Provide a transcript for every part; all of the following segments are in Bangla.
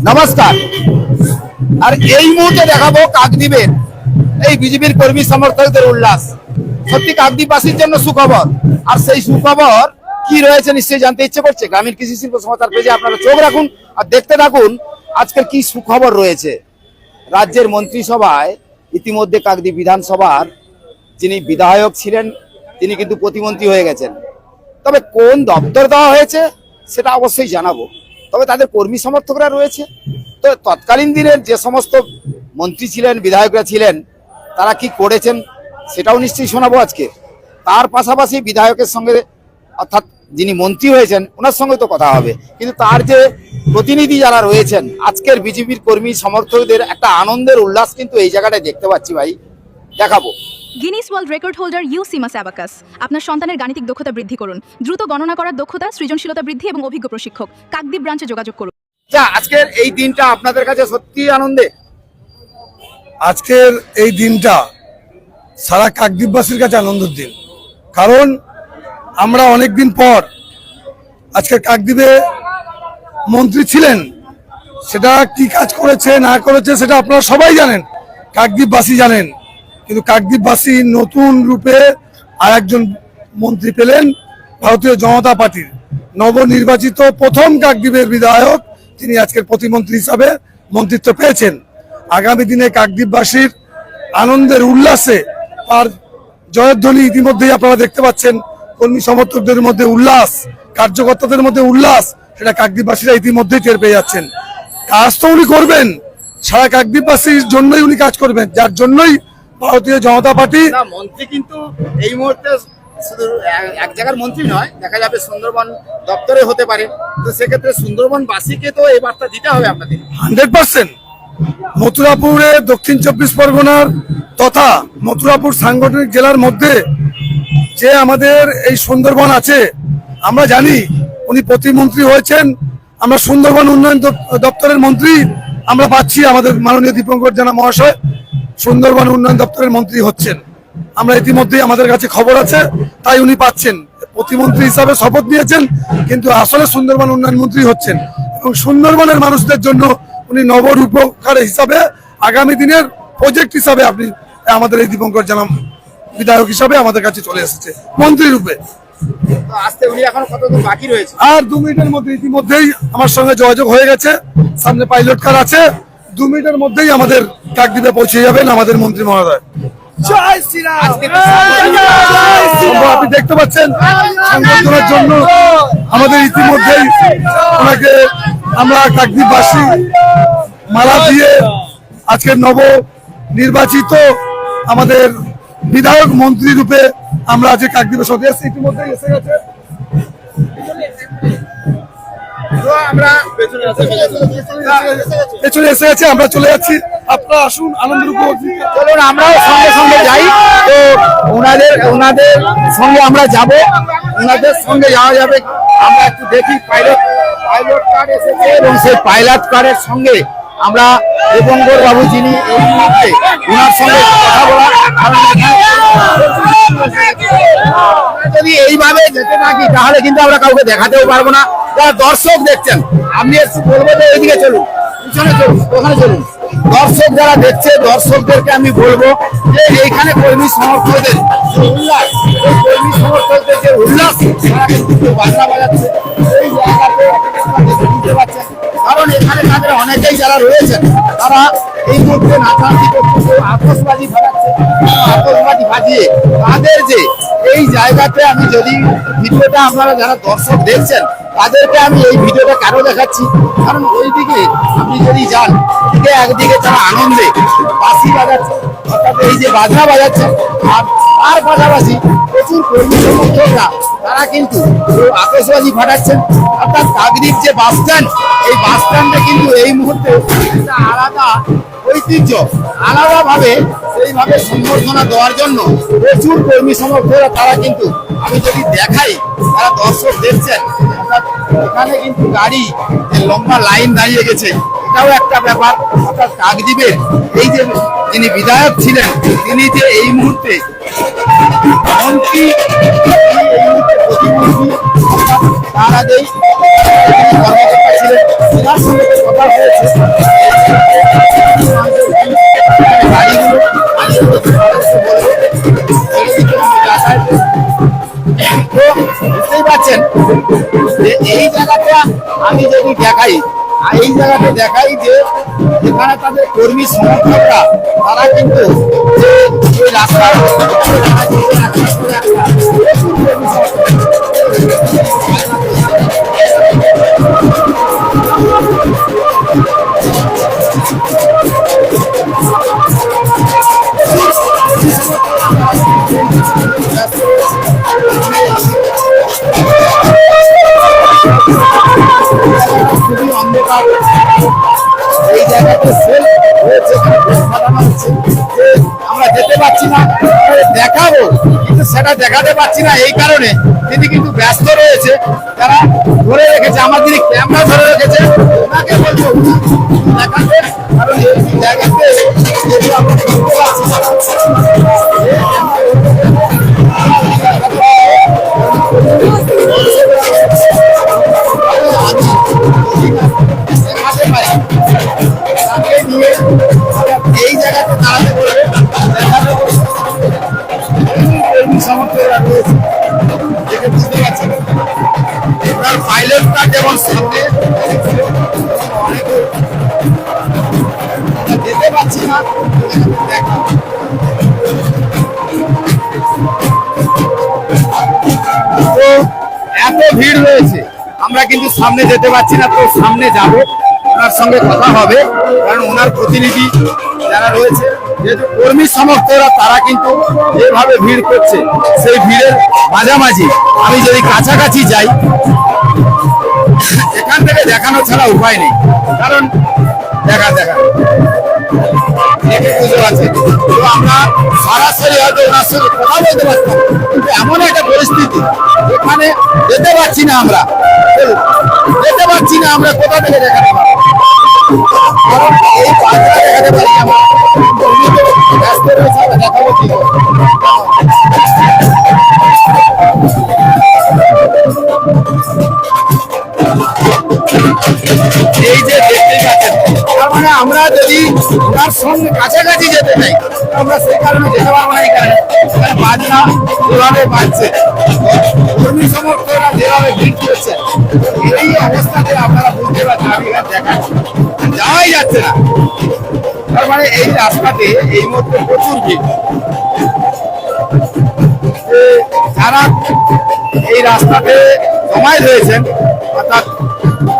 নমস্কার। আর এই মুহূর্তে দেখাবো কাকদ্বীপের এই বিজেপির কর্মী সমর্থকদের উল্লাস। সত্যি কাকদ্বীপবাসীর জন্য সুখবর। আর সেই সুখবর কি রয়েছে নিশ্চয়ই জানতে ইচ্ছে করছে। গ্রামীণ কৃষি শিল্প সমাচার পেজে আপনারা চোখ রাখুন আর দেখতে থাকুন আজকের কি সুখবর রয়েছে। রাজ্যের মন্ত্রিসভায় ইতিমধ্যে কাকদ্বীপ বিধানসভার যিনি বিধায়ক ছিলেন তিনি কিন্তু প্রতিমন্ত্রী হয়ে গেছেন। তবে কোন দপ্তর দেওয়া হয়েছে সেটা অবশ্যই জানাবো। তবে তাদের কর্মী সমর্থকরা রয়েছে। তো তৎকালীন দিনের যে সমস্ত মন্ত্রী ছিলেন বিধায়করা ছিলেন তারা কি করেছেন সেটাও নিশ্চয়ই শোনাবো আজকে। তার পাশাপাশি বিধায়কের সঙ্গে অর্থাৎ যিনি মন্ত্রী হয়েছেন ওনার সঙ্গে তো কথা হবে, কিন্তু তার যে প্রতিনিধি যারা রয়েছেন আজকের বিজেপির কর্মী সমর্থকদের একটা আনন্দের উল্লাস কিন্তু এই জায়গাটায় দেখতে পাচ্ছি ভাই, দেখাবো। Guinness world record holder UCMAS abacus. আপনার সন্তানের গাণিতিক দক্ষতা বৃদ্ধি করুন, দ্রুত গণনা করার দক্ষতা, সৃজনশীলতা বৃদ্ধি এবং অভিজ্ঞ প্রশিক্ষক। কাকদ্বীপ ব্রাঞ্চে যোগাযোগ করুন। আজকের এই দিনটা আপনাদের কাছে সত্যি আনন্দে। আজকের এই দিনটা সারা কাকদ্বীপবাসীর কাছে আনন্দের দিন, কারণ আমরা অনেকদিন পর আজকে কাকদ্বীপে মন্ত্রী ছিলেন, সেটা কি কাজ করেছে না করেছে সেটা আপনারা সবাই জানেন, কাকদ্বীপবাসী জানেন। কিন্তু কাকদ্বীপবাসী নতুন রূপে আর একজন মন্ত্রী পেলেন ভারতীয় জনতা পার্টির নবনির্বাচিত প্রথম কাকদ্বীপের বিধায়ক, তিনি আজকের প্রতিমন্ত্রী হিসাবে মন্ত্রিত্ব পেয়েছেন। আগামী দিনে কাকদ্বীপবাসীর আনন্দের উল্লাসে আর জয়ধ্বনি ইতিমধ্যেই আপনারা দেখতে পাচ্ছেন। কর্মী সমর্থকদের মধ্যে উল্লাস, কার্যকর্তাদের মধ্যে উল্লাস, সেটা কাকদ্বীপবাসীরা ইতিমধ্যেই টের পেয়ে যাচ্ছেন। কাজ তো উনি করবেন, সারা কাকদ্বীপবাসীর জন্যই উনি কাজ করবেন, যার জন্যই ভারতীয় জনতা পার্টি। মন্ত্রী কিন্তু এই মুহূর্তে শুধু এক জায়গার মন্ত্রী নয়, দেখা যাবে সুন্দরবন দপ্তরে হতে পারে। তো সেক্ষেত্রে সুন্দরবনবাসীকে তো এই বার্তা দিতে হবে আপনাদের। 100% মথুরাপুরে দক্ষিণ 24 পরগনার তথা মথুরাপুর সাংগঠনিক জেলার মধ্যে যে আমাদের এই সুন্দরবন আছে, আমরা জানি উনি প্রতিমন্ত্রী হয়েছেন। আমরা সুন্দরবন উন্নয়ন দপ্তরের মন্ত্রী আমরা পাচ্ছি, আমাদের মাননীয় দীপঙ্কর জানা মহাশয় সুন্দরবন উন্নয়ন দপ্তরের মন্ত্রী হচ্ছেন। আমরা ইতিমধ্যেই আমাদের কাছে খবর আছে, তাই উনি পাচ্ছেন। প্রতিমন্ত্রী হিসাবে শপথ নিয়েছেন, কিন্তু আসলে সুন্দরবন উন্নয়ন মন্ত্রী হচ্ছেন এবং সুন্দরবনের মানুষদের জন্য উনি নবরূপকার হিসাবে আগামী দিনের প্রজেক্ট হিসাবে আপনি আমাদের এই দীপঙ্কর জানা বিধায়ক হিসাবে আমাদের কাছে চলে এসেছে মন্ত্রী রূপে। আসতে উনি এখন কতদিন বাকি রয়েছে? আর 2 মিনিটের মধ্যে ইতিমধ্যেই আমার সঙ্গে যোগাযোগ হয়ে গেছে, সামনে পাইলট কার আছে, 2 মিনিটের মধ্যেই আমাদের কাকদ্বীপে পৌঁছে যাবেন আমাদের মন্ত্রী মহোদয়। আপনি দেখতে পাচ্ছেন সংবর্ধনার জন্য আমাদের ইতিমধ্যেই ওনাকে আমরা কাকদ্বীপবাসী মালা দিয়ে আজকের নব নির্বাচিত আমাদের বিধায়ক মন্ত্রী রূপে আমরা আজকে কাকদ্বীপের সদস্য ইতিমধ্যেই এসে গেছে। পেছনে এসে গেছে, আমরা চলে যাচ্ছি। আপনারা আসুন, আনন্দ উপভোগ চলুন আমরাও সঙ্গে সঙ্গে যাই। তো ওনাদের সঙ্গে আমরা যাব, ওনাদের সঙ্গে যাওয়া যাবে। আমরা একটু দেখি পাইলট কার এসেছে এবং সেই পাইলট কারের সঙ্গে আমরা দীপঙ্কর বাবু যিনি এই মুহূর্তে ওনার সঙ্গে কথা বলা। যদি এইভাবে যেতে থাকি তাহলে কিন্তু আমরা কাউকে দেখাতেও পারবো না। যারা দর্শক দেখছেন, আমি একটু বলবো যে এইদিকে চলুন, পিছনে চলুন, ওখানে চলুন। দর্শক যারা দেখছে দর্শকদেরকে আমি বলবো যে এইখানে কর্মী সমর্থকদের উল্লাস, এই কর্মী সমর্থকদের যে উল্লাস তারা কিন্তু বাজনা বাজাচ্ছে এই জায়গাতে বুঝতে পারছেন। কারণ এখানে তাদের অনেকেই যারা রয়েছেন তারা এই মুহূর্তে নাচানাচি করছে, আতশবাজি ফাটাচ্ছে। আতশবাজি ফাটিয়ে তাদের যে এই জায়গাতে আমি যদি ভিডিওটা আপনারা যারা দর্শক দেখছেন তাদেরকে আমি এই ভিডিওটা কেন দেখাচ্ছি, কারণ ওইদিকে আপনি যদি যান একদিকে তারা আনন্দে বাঁশি বাজাচ্ছে, অর্থাৎ এই যে বাজনা বাজাচ্ছে, আর তার পাশাপাশি প্রচুর কর্মী সমর্থকরা তারা কিন্তু আতশবাজি ফাটাচ্ছেন। অর্থাৎ কাকদ্বীপ যে বাস স্ট্যান্ড, এই বাস স্ট্যান্ডে কিন্তু এই মুহূর্তে একটা আলাদা ঐতিহ্য, আলাদাভাবে সেইভাবে সম্বর্ধনা দেওয়ার জন্য প্রচুর কর্মী সমর্থকরা তারা কিন্তু আমি যদি দেখাই তারা দর্শক দেখছেন, অর্থাৎ এখানে কিন্তু গাড়ি লম্বা লাইন দাঁড়িয়ে গেছে, এটাও একটা ব্যাপার। অর্থাৎ কাকদ্বীপের এই যে যিনি বিধায়ক ছিলেন তিনি যে এই মুহূর্তে মন্ত্রী, এই মুহূর্তে প্রতিমন্ত্রী, তার আগেই কর্মকর্তা ছিলেন, তার সঙ্গে দেওয়া হয়েছে গাড়িগুলো তো বুঝতেই পারছেন যে এই জায়গাটা আমি যদি দেখাই এই জায়গাতে দেখাই যে এখানে তাদের কর্মী সমর্থকরা তারা কিন্তু যে এই রাস্তায় খুবই অন্ধকার এই জায়গাতে সেল হয়েছে সাজানো হচ্ছে যে আমরা যেতে পারছি না দেখাবো কিন্তু সেটা দেখাতে পারছি না এই কারণে তিনি কিন্তু ব্যস্ত রয়েছে যারা ধরে রেখেছে আমার যিনি ক্যামেরা ধরে রেখেছে ওনাকে বলবো দেখাতে কারণ এই জায়গাতে যেহেতু আমরা দেখতে পাচ্ছি না দেখাতে পারি তাকে নিয়ে এই জায়গাতে দাঁড়াতে বলবে দেখাতে সমর্থকরা রয়েছে দেখে বুঝতে পারছেন এবার পাইলটটা যেমন সামনে যেতে পারছি না দেখা তো এত ভিড় রয়েছে আমরা কিন্তু সামনে যেতে পারছি না তো সামনে যাব ওনার সঙ্গে কথা হবে কারণ ওনার প্রতিনিধি যারা রয়েছে যেহেতু কর্মী সমর্থকরা তারা কিন্তু যেভাবে ভিড় করছে সেই ভিড়ের মাঝামাঝি আমি যদি কাছাকাছি যাই এখান থেকে দেখানো ছাড়া উপায় নেই কারণ দেখা দেখে বুঝতে পারছি তো আমরা সরাসরি হয়তো ওনার সঙ্গে কথা বলতে পারতাম কিন্তু এমন একটা পরিস্থিতি এখানে যেতে পারছি না আমরা যেতে পারছি না আমরা কোথা থেকে দেখাতে পারবো কারণ এই বাজারে দেখাতে পারি আমরা ব্যস্ত রয়েছে আমরা দেখাবো কি করে এই যে দেখতেই পাচ্ছেন তার মানে আমরা যদি ওনার সঙ্গে কাছাকাছি যেতে চাই আমরা সেই কারণে যেতে পারবো না এই কারণে বাজনা যেভাবে বাজছে কর্মী সমর্থকরা যেভাবে ভিড় করছে এই অবস্থাতে আপনারা বুঝতে পারছেন আমি এখানে দেখাচ্ছি যাওয়াই যাচ্ছে না তার মানে এই রাস্তাতে এই মুহূর্তে প্রচুর ভিড় যারা এই রাস্তাতে জমায়েত হয়েছেন অর্থাৎ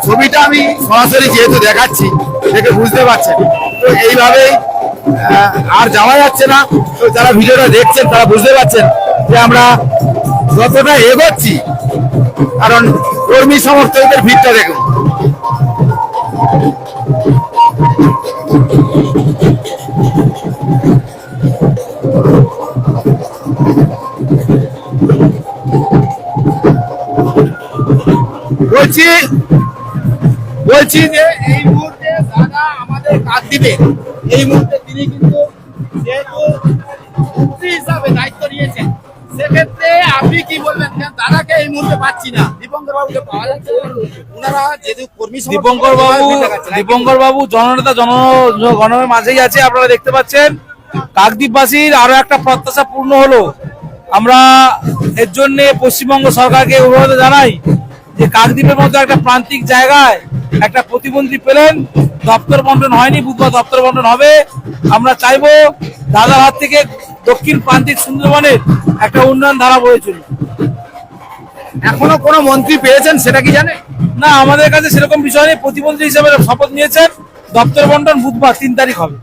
ছবিটা আমি সরাসরি যেহেতু দেখাচ্ছি দেখে বুঝতে পারছেন তো এইভাবেই আর যাওয়া যাচ্ছে না তো যারা ভিডিওটা দেখছেন তারা বুঝতে পারছেন যে আমরা যতটা এগোচ্ছি কারণ কর্মী সমর্থকদের ভিড়টা দেখুন বলছি যে এই মুহূর্তে দাদা আমাদের কাকদ্বীপে এই মুহূর্তে তিনি কিন্তু যেহেতু মন্ত্রী হিসাবে দায়িত্ব নিয়েছেন সেক্ষেত্রে আপনি কি বলবেন দাদাকে এই মুহূর্তে পাচ্ছি না দীপঙ্কর বাবুকে পাওয়া যাচ্ছে ওনারা যেহেতু কর্মী দীপঙ্কর বাবু জননেতা গণের মাঝেই আছে আপনারা দেখতে পাচ্ছেন কাকদ্বীপবাসীর আরো একটা প্রত্যাশা পূর্ণ হলো আমরা এর জন্য পশ্চিমবঙ্গ সরকারকে অনুরোধ জানাই যে কাকদ্বীপের মতো একটা প্রান্তিক জায়গায় একটা প্রতিমন্ত্রী পেলেন দপ্তর বন্টন হয়নি বুধবার দপ্তর বন্টন হবে আমরা চাইবো দাদার হাত থেকে দক্ষিণ প্রান্তিক সুন্দরবনের একটা উন্নয়ন ধারা বয়ে চলুন এখনো কোনো মন্ত্রী পেয়েছেন সেটা কি জানেন না আমাদের কাছে সেরকম বিষয় নেই প্রতিমন্ত্রী হিসেবে শপথ নিয়েছেন দপ্তর বন্টন বুধবার 3 তারিখ হবে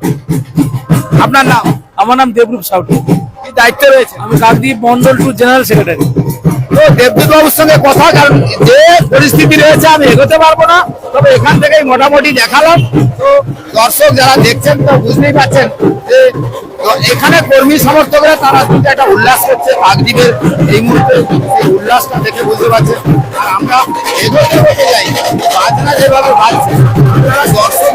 আপনার নাম আমার নাম দেবরূপ সাউটি কি দায়িত্ব রয়েছে আমি কাকদ্বীপ মন্ডল 2 জেনারেল সেক্রেটারি তো দেবদূত বাবুর সঙ্গে কথা কারণ যে পরিস্থিতি রয়েছে আমি এগোতে পারবো না তবে এখান থেকেই মোটামুটি দেখালাম তো দর্শক যারা দেখছেন তো বুঝতেই পারছেন যে এখানে কর্মী সমর্থকরা তারা কিন্তু একটা উল্লাস করছে কাকদ্বীপের এই মুহূর্তে এই উল্লাসটা দেখে বুঝতে পারছেন আর আমরা এগোতে যাই বাজনা যেভাবে বাজছে আপনারা দর্শক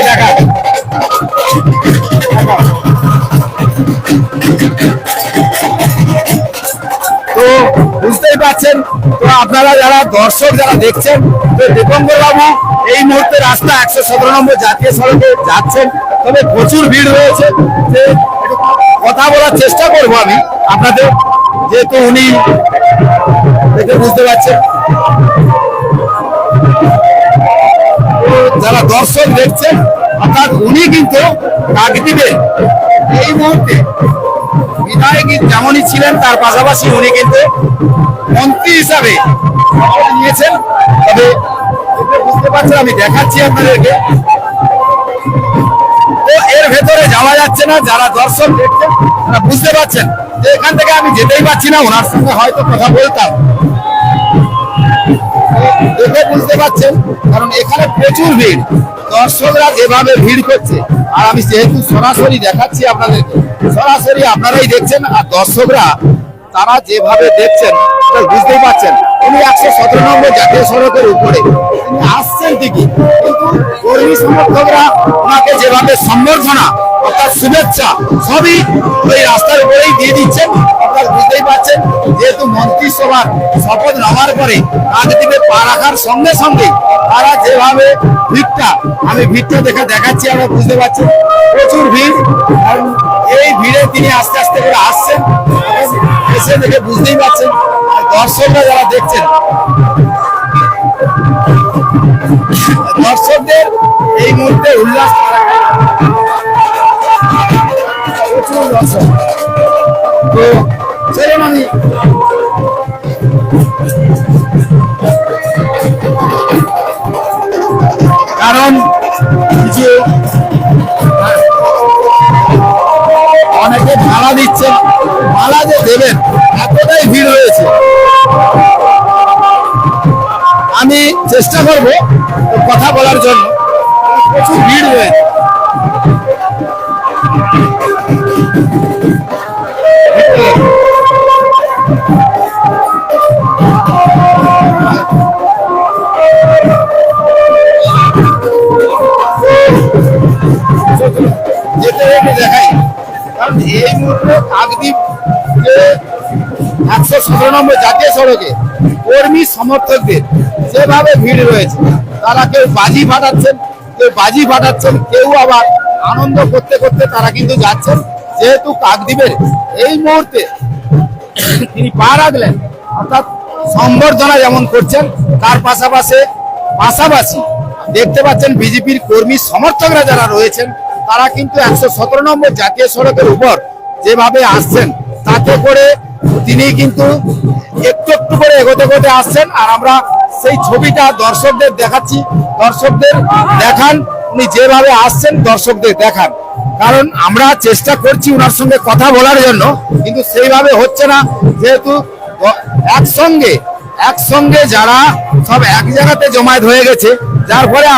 দেখা বুঝতেই পারছেন। তো আপনারা যারা দর্শক যারা দেখছেন, তো দীপঙ্কর বাবু এই মুহূর্তে রাস্তা 117 নম্বর জাতীয় সড়কে যাচ্ছেন, তবে প্রচুর ভিড় রয়েছে। যে একটু কথা বলার চেষ্টা করবো আমি আপনাদের, যেহেতু উনি দেখে বুঝতে পারছেন। তো যারা দর্শক দেখছেন, অর্থাৎ উনি কিন্তু কাকদ্বীপে এই মুহূর্তে বিধায়ক যেমনই ছিলেন, তার পাশাপাশি উনি কিন্তু মন্ত্রী হিসাবে শপথ নিয়েছেন। তবে এটা বুঝতে পারছেন, আমি দেখাচ্ছি আপনাদেরকে। তো এর ভেতরে যাওয়া যাচ্ছে না, যারা দর্শক দেখছেন তারা বুঝতে পারছেন যে এখান থেকে আমি যেতেই পারছি না, ওনার সঙ্গে হয়তো কথা বলতাম। দেখে বুঝতে পারছেন, কারণ এখানে প্রচুর ভিড়, দর্শকরা যেভাবে ভিড় করছে, আর আমি যেহেতু সরাসরি দেখাচ্ছি আপনাদেরকে, সরাসরি আপনারাই দেখছেন, আর দর্শকরা তারা যেভাবে দেখছেন বুঝতেই পারছেন। উনি 117 নম্বর জাতীয় সড়কের উপরে তিনি আসছেন ঠিকই, কিন্তু কর্মী সমর্থকরা ওনাকে যেভাবে সম্বর্ধনা অর্থাৎ শুভেচ্ছা সবই ওই রাস্তার উপরেই দিয়ে দিচ্ছেন। আপনারা বুঝতেই পারছেন, যেহেতু মন্ত্রিসভার শপথ নেওয়ার পরে কাকদ্বীপে পা রাখার সঙ্গে সঙ্গে তারা যেভাবে ভিড়টা দেখাচ্ছি, আমরা বুঝতে পারছি প্রচুর ভিড়। কারণ এই ভিড়ে তিনি আস্তে আস্তে করে আসছেন, এসে দেখে বুঝতেই পারছেন। আর দর্শকরা যারা দেখছেন, দর্শকদের এই মুহূর্তে উল্লাস, প্রচুর দর্শক। তো চলুন আমি কারণ কিছু অনেকে মালা দিচ্ছেন, মালা যে দেবেন এতটাই ভিড় হয়েছে, আমি চেষ্টা করব কথা বলার জন্য। প্রচুর ভিড় রয়েছে। যেতে দেখাই, কারণ এই মুহূর্তে কাকদ্বীপ যে 117 নম্বর জাতীয় সড়কে কর্মী সমর্থকদের যেভাবে ভিড় রয়েছে, তারা কেউ বাজি ফাটাচ্ছেন, কেউ আবার আনন্দ করতে করতে তারা কিন্তু যাচ্ছেন। যেহেতু কাকদ্বীপের এই মুহূর্তে তিনি পা রাখলেন, অর্থাৎ সম্বর্ধনা যেমন করছেন, তার পাশাপাশি দেখতে পাচ্ছেন বিজেপির কর্মী সমর্থকরা যারা রয়েছেন, তারা কিন্তু 117 নম্বর জাতীয় সড়কের উপর যেভাবে আসছেন, তাতে করে তিনি কিন্তু একটু একটু করে এগোতে আসছেন। আর আমরা সেই ছবিটা দর্শকদের দেখাচ্ছি, দর্শকদের দেখান, উনি যেভাবে আসছেন দর্শকদের দেখান। কারণ আমরা চেষ্টা করছি ওনার সঙ্গে কথা বলার জন্য, কিন্তু সেইভাবে হচ্ছে না। যেহেতু একসঙ্গে যারা সব এক জায়গাতে জমায়েত হয়ে গেছে, যার ফলে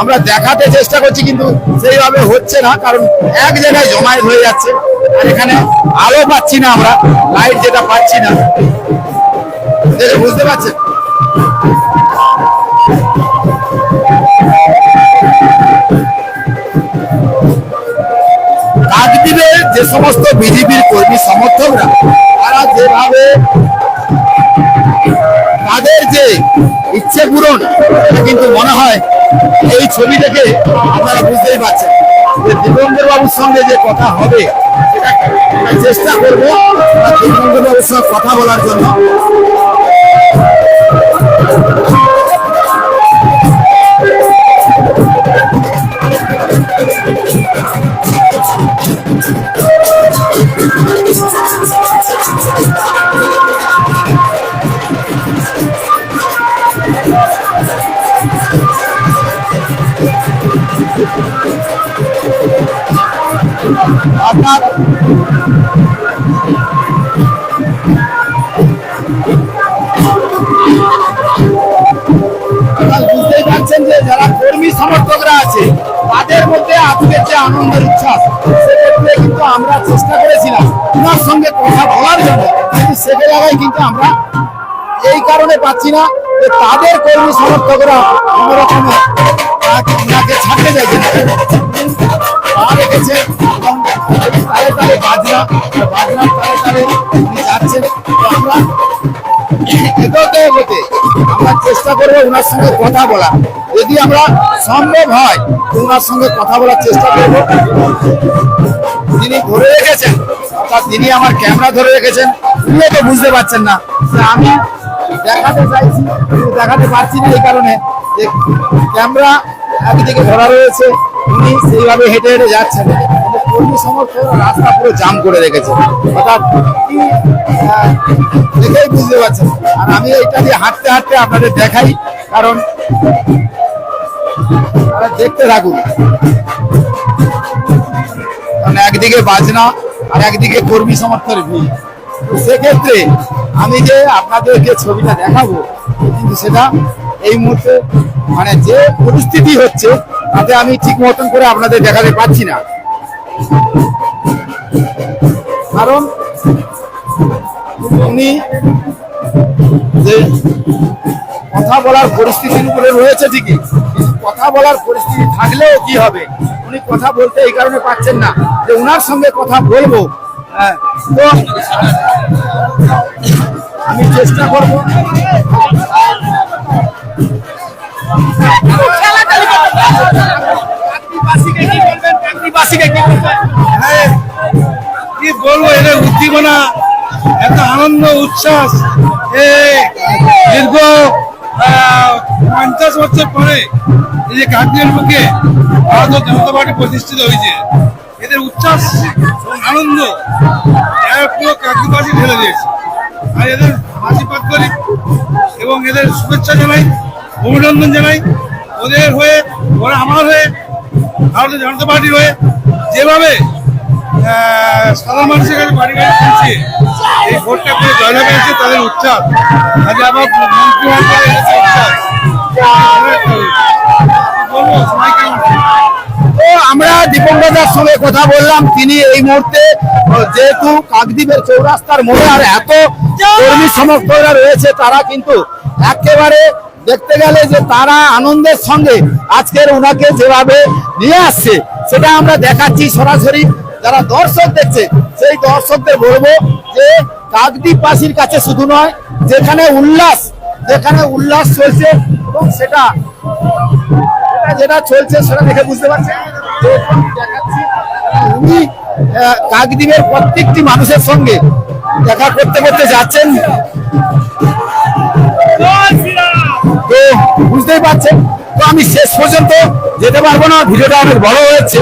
আমরা দেখাতে চেষ্টা করছি, কিন্তু সেইভাবে হচ্ছে না, কারণ এক জায়গায় জমায়েত হয়ে যাচ্ছে। আর এখানে আলো পাচ্ছি না, আমরা লাইট যেটা পাচ্ছি না, বুঝতে পারছেন। কাকদ্বীপে যে সমস্ত বিজেপির কর্মী সমর্থকরা, তারা যেভাবে তাদের যে ইচ্ছে পূরণ, কিন্তু মনে হয় এই ছবি থেকে আপনারা বুঝতেই পারছেন যে দীপঙ্কর বাবুর সঙ্গে যে কথা হবে, সেটা চেষ্টা করবো দীপঙ্কর বাবুর সঙ্গে কথা বলার জন্য। আপনার বুঝতেই পারছেন যে যারা কর্মী সমর্থকরা আছে, তাদের মধ্যে আজকের যে আনন্দের উচ্ছ্বাস, সেক্ষেত্রে কিন্তু আমরা চেষ্টা করেছিলাম ওনার সঙ্গে কথা বলার জন্য, কিন্তু সে জায়গায় কিন্তু আমরা এই কারণে পাচ্ছি না যে তাদের কর্মী সমর্থকরা কোনোরকম ওনাকে ছাড়তে চাইছে না, পা রেখেছে এবং তালে তালে বাজনা তালে তালে উনি যাচ্ছেন। তো আমরা এগোতে এগোতে আমরা চেষ্টা করবো ওনার সঙ্গে কথা বলা, যদি আমরা সম্ভব হয় তো ওনার সঙ্গে কথা বলার চেষ্টা করবো। যিনি ধরে রেখেছেন অর্থাৎ যিনি আমার ক্যামেরা ধরে রেখেছেন উনিও তো বুঝতে পারছেন না যে আমি দেখাতে চাইছি কিন্তু দেখাতে পারছি না, এই কারণে যে ক্যামেরা একদিকে ধরা রয়েছে, উনি সেইভাবে হেঁটে হেঁটে যাচ্ছেন, কিন্তু কর্মী সমর্থকরা রাস্তা পুরো জাম করে রেখেছে, অর্থাৎ কি দেখেই বুঝতে পারছেন। আর আমি এইটা দিয়ে হাঁটতে হাঁটতে আপনাদের দেখাই, কারণ দেখতে থাকুন, কারণ একদিকে বাজনা আর একদিকে কর্মী সমর্থকের ভিড়। তো সেক্ষেত্রে আমি যে আপনাদেরকে ছবিটা দেখাবো কিন্তু সেটা এই মুহূর্তে মানে যে পরিস্থিতি হচ্ছে তাতে আমি ঠিক মতন করে আপনাদের দেখাতে পারছি না, কারণ উনি যে কথা বলার পরিস্থিতির উপরে রয়েছে ঠিকই, কিন্তু কথা বলার পরিস্থিতি থাকলেও কি হবে, উনি কথা বলতে এই কারণে পাচ্ছেন না যে উনার সঙ্গে কথা বলবো। তো আমি চেষ্টা করবো কি বলবো, এদের উদ্দীপনা, এত আনন্দ উচ্ছ্বাস, দীর্ঘ 50 বছর পরে এই যে কাকদ্বীপের বুকে ভারতীয় জনতা পার্টি প্রতিষ্ঠিত হয়েছে, এদের উচ্ছ্বাস এবং আনন্দ পুরো কাকদ্বীপবাসী ঢেলে দিয়েছে। আর এদের আশীর্বাদ করি এবং এদের শুভেচ্ছা জানাই, অভিনন্দন জানাই। ওদের হয়ে, ওরা আমার হয়ে, ভারতীয় জনতা পার্টির হয়ে যেভাবে সাধারণ মানুষের কাছে বাড়ি বাড়ি পৌঁছে এই ভোটটা করে জয়লাভ হয়েছে, তাদের উচ্ছ্বাস, আজকে আবার মন্ত্রী হওয়ার পরে এনেছে উচ্ছ্বাস। বলবো সবাই কেমন। তো আমরা দীপঙ্করদার সঙ্গে কথা বললাম, তিনি এই মুহূর্তে যেহেতু কাকদ্বীপের চৌরাস্তার মোড়ে আর এত কর্মী সমর্থকরা রয়েছে, তারা কিন্তু একেবারে দেখতে গেলে যে তারা আনন্দের সঙ্গে আজকের ওনাকে যেভাবে নিয়ে আসছে সেটা আমরা দেখাচ্ছি সরাসরি। যারা দর্শক দেখছে সেই দর্শকদের বলবো যে কাকদ্বীপবাসীর কাছে শুধু নয়, যেখানে উল্লাস চলছে এবং সেটা যেটা চলছে সেটা দেখে বুঝতে পারছেন যে দেখাচ্ছি উনি কাকদ্বীপের প্রত্যেকটি মানুষের সঙ্গে দেখা করতে করতে যাচ্ছেন। তো বুঝতেই পারছেন, তো আমি শেষ পর্যন্ত যেতে পারবো না, ভিডিওটা অনেক বড় হচ্ছে,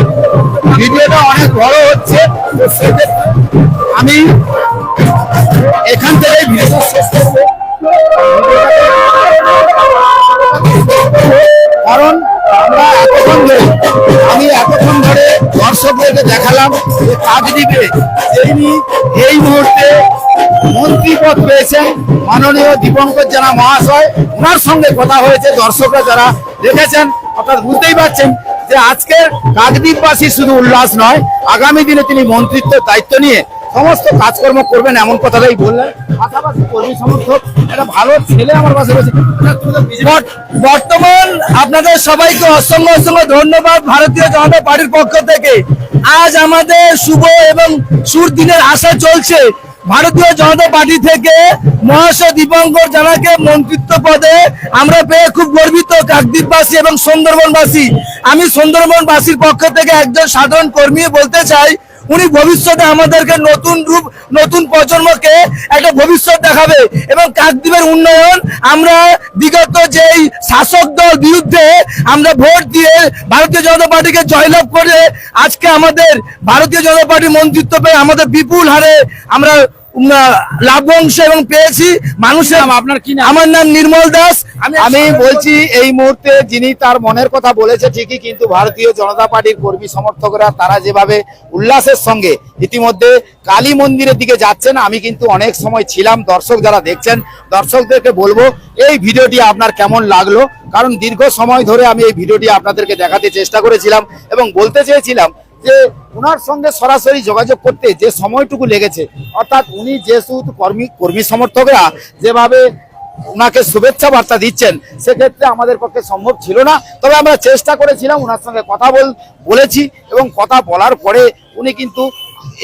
তো সেক্ষেত্রে আমি এখান থেকে ভিডিওটা শেষ করবো, কারণ আমি এতক্ষণ ধরে দর্শকদেরকে দেখালাম যে কাকদ্বীপে যিনি এই মুহূর্তে মন্ত্রী পদ পেয়েছেন মাননীয় দীপঙ্কর জানা মহাশয়, ওনার সঙ্গে কথা হয়েছে। দর্শকরা যারা দেখেছেন অর্থাৎ বুঝতেই পারছেন যে আজকের কাকদ্বীপবাসী শুধু উল্লাস নয়, আগামী দিনে তিনি মন্ত্রিত্বের দায়িত্ব নিয়ে সমস্ত কাজকর্ম করবেন এমন কথাটাই বললেন। পাশাপাশি কর্মী সমর্থক একটা ভালো ছেলে আমার পাশে রয়েছে। বর্তমান আপনাদের সবাইকে অসংখ্য অসংখ্য ধন্যবাদ ভারতীয় জনতা পার্টির পক্ষ থেকে। আজ আমাদের শুভ এবং সুদিনের আশা চলছে। ভারতীয় জনতা পার্টি থেকে মহাশয় দীপঙ্কর জানাকে মন্ত্রিত্ব পদে আমরা পেয়ে খুব গর্বিত কাকদ্বীপবাসী এবং সুন্দরবনবাসী। আমি সুন্দরবনবাসীর পক্ষ থেকে একজন সাধারণ কর্মী বলতে চাই, উনি ভবিষ্যতে আমাদেরকে নতুন রূপ, নতুন প্রজন্মকে একটা ভবিষ্যৎ দেখাবে এবং কাকদ্বীপের উন্নয়ন আমরা বিগত যেই শাসক দল বিরুদ্ধে আমরা ভোট দিয়ে ভারতীয় জনতা পার্টিকে জয়লাভ করে আজকে আমাদের ভারতীয় জনতা পার্টি মন্ত্রিত্ব পেয়ে আমাদের বিপুল হারে আমরা লাভ্যাংশ এবং পেয়েছি মানুষের। আপনার কি নাম? আমার নাম নির্মল দাস। আমি বলছি এই মুহূর্তে যিনি তার মনের কথা বলেছে ঠিকই, কিন্তু ভারতীয় জনতা পার্টির কর্মী সমর্থকরা তারা যেভাবে উল্লাসের সঙ্গে ইতিমধ্যে কালী মন্দিরের দিকে যাচ্ছেন, আমি কিন্তু অনেক সময় ছিলাম। দর্শক যারা দেখছেন দর্শকদেরকে বলবো এই ভিডিওটি আপনার কেমন লাগলো, কারণ দীর্ঘ সময় ধরে আমি এই ভিডিওটি আপনাদেরকে দেখাতে চেষ্টা করেছিলাম এবং বলতে চেয়েছিলাম যে ওনার সঙ্গে সরাসরি যোগাযোগ করতে যে সময়টুকু লেগেছে, অর্থাৎ উনি যেহেতু কর্মী সমর্থকরা যেভাবে ওনাকে শুভেচ্ছা বার্তা দিচ্ছেন সেক্ষেত্রে আমাদের পক্ষে সম্ভব ছিল না, তবে আমরা চেষ্টা করেছিলাম, ওনার সঙ্গে কথা বলেছি এবং কথা বলার পরে উনি কিন্তু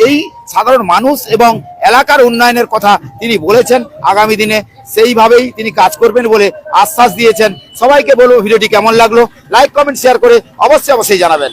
এই সাধারণ মানুষ এবং এলাকার উন্নয়নের কথা তিনি বলেছেন। আগামী দিনে সেইভাবেই তিনি কাজ করবেন বলে আশ্বাস দিয়েছেন। সবাইকে বলবো ভিডিওটি কেমন লাগলো, লাইক কমেন্ট শেয়ার করে অবশ্যই জানাবেন।